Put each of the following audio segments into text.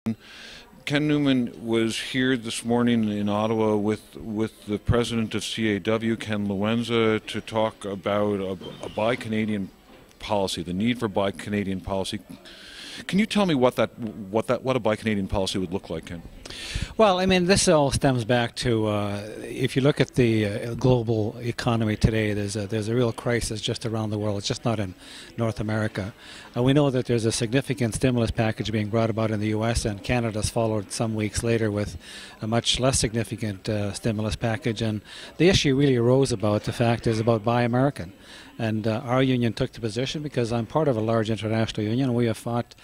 Ken Neuman was here this morning in Ottawa with the president of CAW, Ken Luenza, to talk about a Buy Canadian policy, the need for Buy Canadian policy. Can you tell me what a Buy Canadian policy would look like, Ken? Well, I mean, this all stems back to if you look at the global economy today, there's a real crisis just around the world. It's just not in North America. We know that there's a significant stimulus package being brought about in the U.S., and Canada's followed some weeks later with a much less significant stimulus package. And the issue really arose about the fact is about Buy American. And our union took the position because I'm part of a large international union. We have fought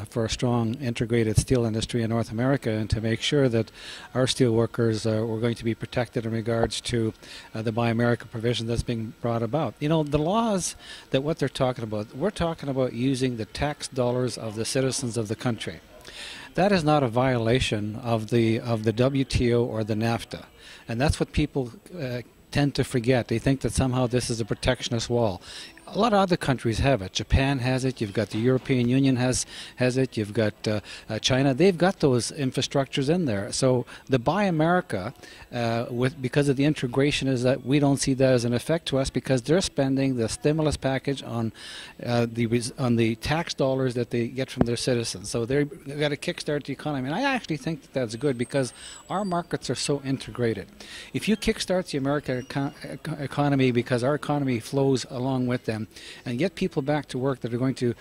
for a strong integrated steel industry in North America and to make sure that our steel workers were going to be protected in regards to the Buy America provision that's being brought about. You know, the laws that what they're talking about, we're talking about using the tax dollars of the citizens of the country. That is not a violation of the WTO or the NAFTA. And that's what people tend to forget. They think that somehow this is a protectionist wall. A lot of other countries have it. Japan has it. You've got the European Union has it. You've got China. They've got those infrastructures in there. So the Buy America, because of the integration, is that we don't see that as an effect to us because they're spending the stimulus package on the tax dollars that they get from their citizens. So they've got to kickstart the economy. And I actually think that that's good because our markets are so integrated. If you kickstart the American economy because our economy flows along with them, and get people back to work that are going to,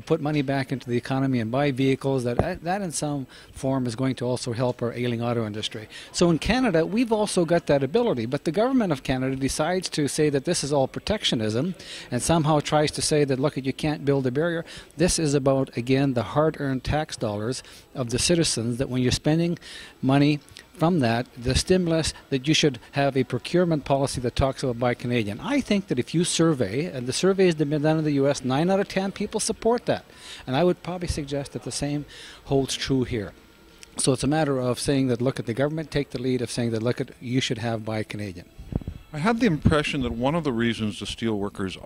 put money back into the economy and buy vehicles, that in some form is going to also help our ailing auto industry. So in Canada, we've also got that ability, but the government of Canada decides to say that this is all protectionism and somehow tries to say that, look, you can't build a barrier. This is about, again, the hard-earned tax dollars of the citizens, that when you're spending money from that, the stimulus, that you should have a procurement policy that talks about Buy Canadian. I think that if you survey, and the surveys that have been done in the U.S., 9 out of 10 people support that. And I would probably suggest that the same holds true here. So it's a matter of saying that, look, at the government take the lead of saying that, look, you should have Buy Canadian. I have the impression that one of the reasons the steel workers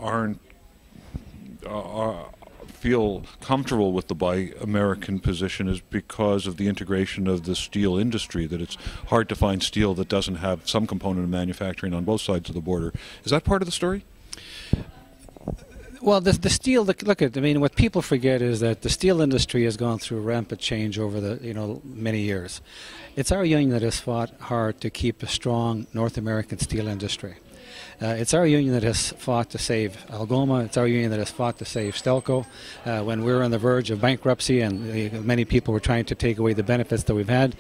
feel comfortable with the Buy American position is because of the integration of the steel industry, that it's hard to find steel that doesn't have some component of manufacturing on both sides of the border. Is that part of the story? Well, the steel, what people forget is that the steel industry has gone through rampant change over the, many years. It's our union that has fought hard to keep a strong North American steel industry. It's our union that has fought to save Algoma. It's our union that has fought to save Stelco when we were on the verge of bankruptcy and many people were trying to take away the benefits that we've had.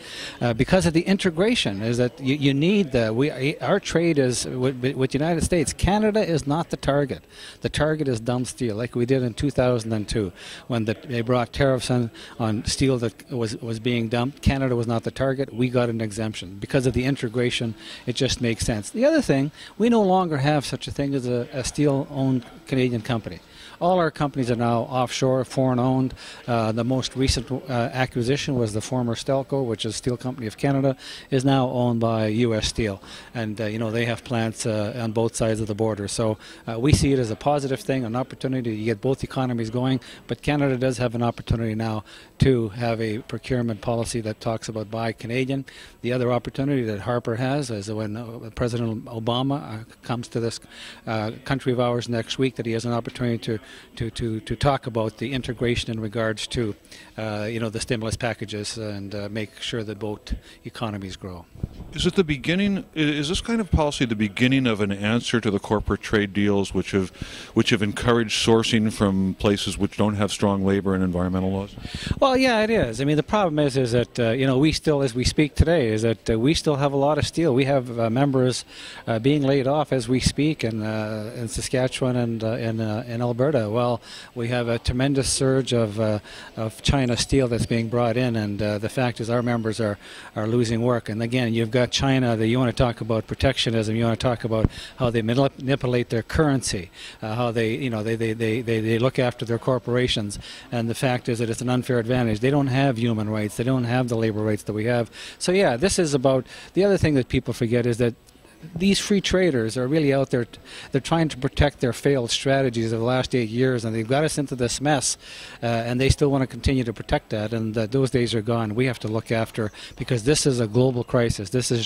Because of the integration is that you need our trade is with the United States. Canada is not the target. The target is dumb steel, like we did in 2002 when they brought tariffs on steel that was being dumped. Canada was not the target. We got an exemption. Because of the integration, it just makes sense. The other thing, we no longer have such a thing as a steel-owned Canadian company. All our companies are now offshore, foreign-owned. The most recent acquisition was the former Stelco, which is Steel Company of Canada, is now owned by U.S. Steel. And, they have plants on both sides of the border. So we see it as a positive thing, an opportunity to get both economies going. But Canada does have an opportunity now to have a procurement policy that talks about Buy Canadian. The other opportunity that Harper has is when President Obama comes to this country of ours next week, that he has an opportunity to talk about the integration in regards to the stimulus packages and make sure that both economies grow. Is it the beginning? Is this kind of policy the beginning of an answer to the corporate trade deals, which have encouraged sourcing from places which don't have strong labor and environmental laws? Well, yeah, it is. I mean, the problem is that we still, as we speak today, is that we still have a lot of steel. We have members being laid off as we speak in Saskatchewan and in Alberta. Well, we have a tremendous surge of China steel that's being brought in, and the fact is our members are losing work. And again, you've got China that you want to talk about protectionism. You want to talk about how they manipulate their currency, how they look after their corporations. And the fact is that it's an unfair advantage. They don't have human rights. They don't have the labor rights that we have. So yeah, this is about, the other thing that people forget is that these free traders are really out there. They're trying to protect their failed strategies of the last 8 years, and they've got us into this mess, and they still want to continue to protect that. And those days are gone. We have to look after, because this is a global crisis. This is just